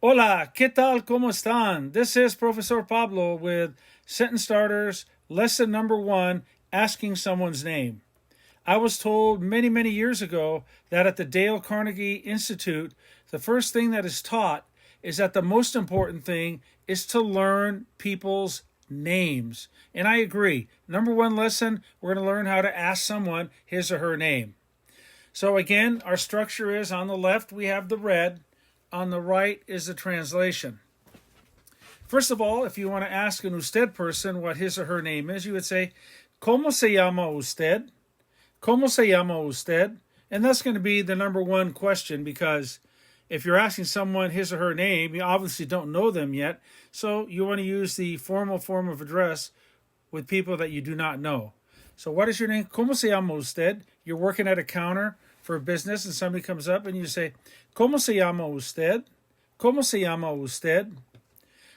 Hola, ¿qué tal? ¿Cómo están? This is Profesor Pablo with Sentence Starters, lesson number 1, asking someone's name. I was told many, many years ago that at the Dale Carnegie Institute, the first thing that is taught is that the most important thing is to learn people's names. And I agree. Number 1 lesson, we're going to learn how to ask someone his or her name. So again, our structure is on the left, we have the red. On the right is the translation. First of all, if you want to ask an usted person what his or her name is, you would say, ¿Cómo se llama usted? ¿Cómo se llama usted? And that's going to be the number 1 question, because if you're asking someone his or her name, you obviously don't know them yet. So you want to use the formal form of address with people that you do not know. So what is your name? ¿Cómo se llama usted? You're working at a counter for a business and somebody comes up and you say, ¿Cómo se llama usted? ¿Cómo se llama usted?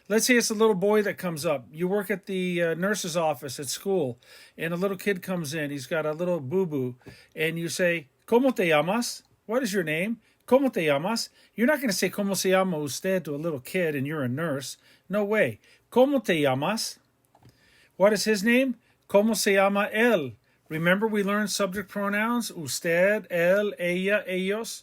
Let's say it's a little boy that comes up. You work at the nurse's office at school and a little kid comes in. He's got a little boo-boo and you say, ¿Cómo te llamas? What is your name? ¿Cómo te llamas? You're not going to say ¿Cómo se llama usted? To a little kid and you're a nurse. No way. ¿Cómo te llamas? What is his name? ¿Cómo se llama él? Remember we learned subject pronouns, usted, él, ella, ellos.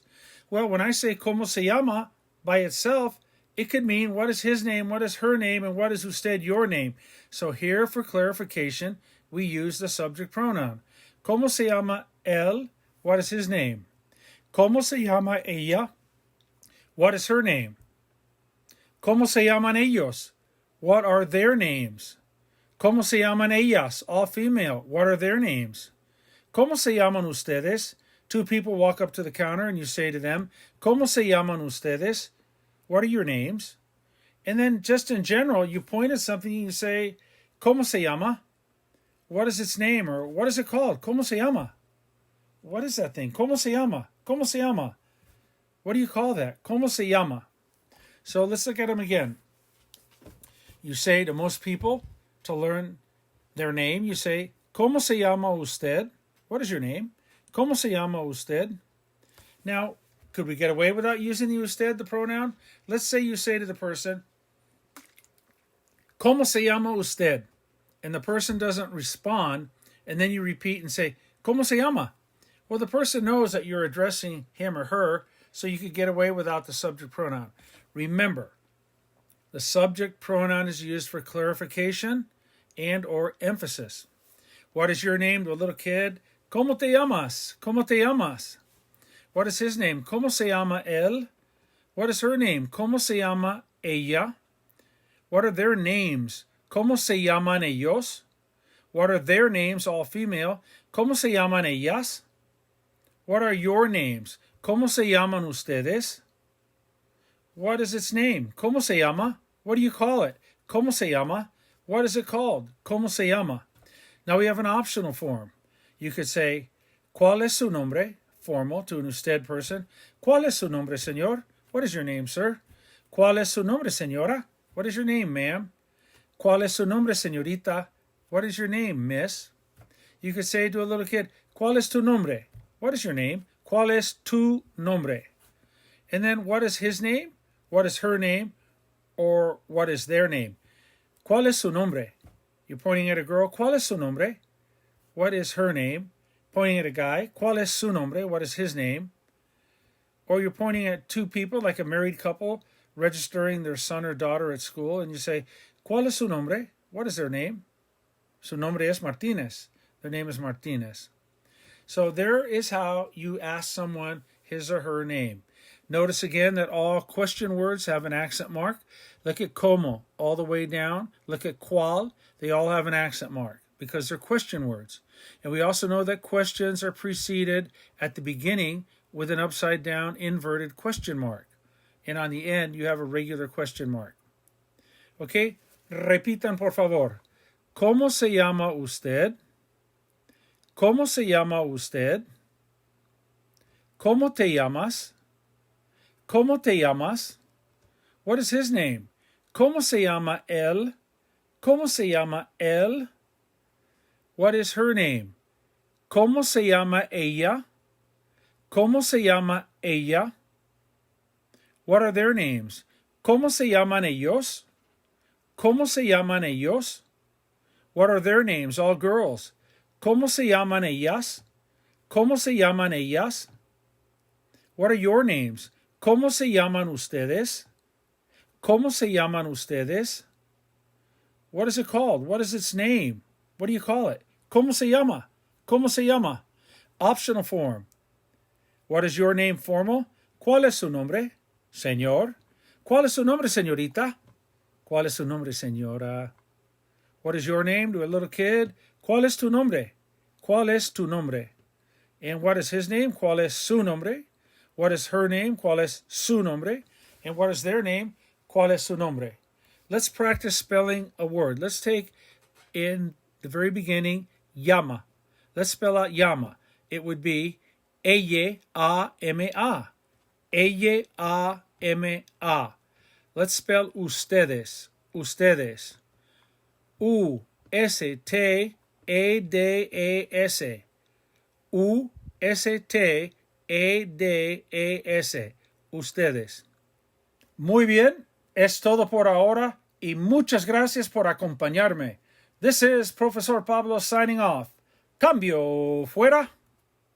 Well, when I say ¿Cómo se llama by itself, it could mean what is his name, what is her name, and what is usted, your name. So here, for clarification, we use the subject pronoun. ¿Cómo se llama él? What is his name? ¿Cómo se llama ella? What is her name? ¿Cómo se llaman ellos? What are their names? ¿Cómo se llaman ellas? All female. What are their names? ¿Cómo se llaman ustedes? 2 people walk up to the counter and you say to them, ¿Cómo se llaman ustedes? What are your names? And then just in general, you point at something and you say, ¿Cómo se llama? What is its name? Or what is it called? ¿Cómo se llama? What is that thing? ¿Cómo se llama? ¿Cómo se llama? What do you call that? ¿Cómo se llama? So let's look at them again. You say to most people, to learn their name, you say, ¿Cómo se llama usted? What is your name? ¿Cómo se llama usted? Now, could we get away without using the usted, the pronoun? Let's say you say to the person, ¿Cómo se llama usted? And the person doesn't respond, and then you repeat and say, ¿Cómo se llama? Well, the person knows that you're addressing him or her, so you could get away without the subject pronoun. Remember, the subject pronoun is used for clarification and or emphasis. What is your name to a little kid? ¿Cómo te llamas? ¿Cómo te llamas? What is his name? ¿Cómo se llama él? What is her name? ¿Cómo se llama ella? What are their names? ¿Cómo se llaman ellos? What are their names, all female? ¿Cómo se llaman ellas? What are your names? ¿Cómo se llaman ustedes? What is its name? ¿Cómo se llama? What do you call it? ¿Cómo se llama? What is it called? ¿Cómo se llama? Now we have an optional form. You could say, ¿Cuál es su nombre? Formal to an usted person. ¿Cuál es su nombre, señor? What is your name, sir? ¿Cuál es su nombre, señora? What is your name, ma'am? ¿Cuál es su nombre, señorita? What is your name, miss? You could say to a little kid, ¿Cuál es tu nombre? What is your name? ¿Cuál es tu nombre? And then what is his name? What is her name? Or what is their name? ¿Cuál es su nombre? You're pointing at a girl. ¿Cuál es su nombre? What is her name? Pointing at a guy. ¿Cuál es su nombre? What is his name? Or you're pointing at 2 people, like a married couple, registering their son or daughter at school, and you say, ¿Cuál es su nombre? What is their name? Su nombre es Martínez. Their name is Martínez. So there is how you ask someone his or her name. Notice again that all question words have an accent mark. Look at como all the way down. Look at cuál. They all have an accent mark because they're question words. And we also know that questions are preceded at the beginning with an upside down inverted question mark. And on the end, you have a regular question mark. Okay? Repitan, por favor. ¿Cómo se llama usted? ¿Cómo se llama usted? ¿Cómo te llamas? ¿Cómo te llamas? What is his name? ¿Cómo se llama él? ¿Cómo se llama él? What is her name? ¿Cómo se llama ella? ¿Cómo se llama ella? What are their names? ¿Cómo se llaman ellos? ¿Cómo se llaman ellos? What are their names? All girls. ¿Cómo se llaman ellas? ¿Cómo se llaman ellas? What are your names? ¿Cómo se llaman ustedes? ¿Cómo se llaman ustedes? What is it called? What is its name? What do you call it? ¿Cómo se llama? ¿Cómo se llama? Optional form. What is your name formal? ¿Cuál es su nombre? Señor. ¿Cuál es su nombre, señorita? ¿Cuál es su nombre, señora? What is your name to a little kid? ¿Cuál es tu nombre? ¿Cuál es tu nombre? And what is his name? ¿Cuál es su nombre? What is her name? ¿Cuál es su nombre? And what is their name? ¿Cuál es su nombre? Let's practice spelling a word. Let's take in the very beginning, llama. Let's spell out llama. It would be ella-a-m-a. Ella-a-m-a. Let's spell ustedes. Ustedes. U-S-T-E-D-E-S. U-S-T-E-D-E-S. Ustedes. Muy bien, es todo por ahora y muchas gracias por acompañarme. This is Profesor Pablo signing off. Cambio fuera.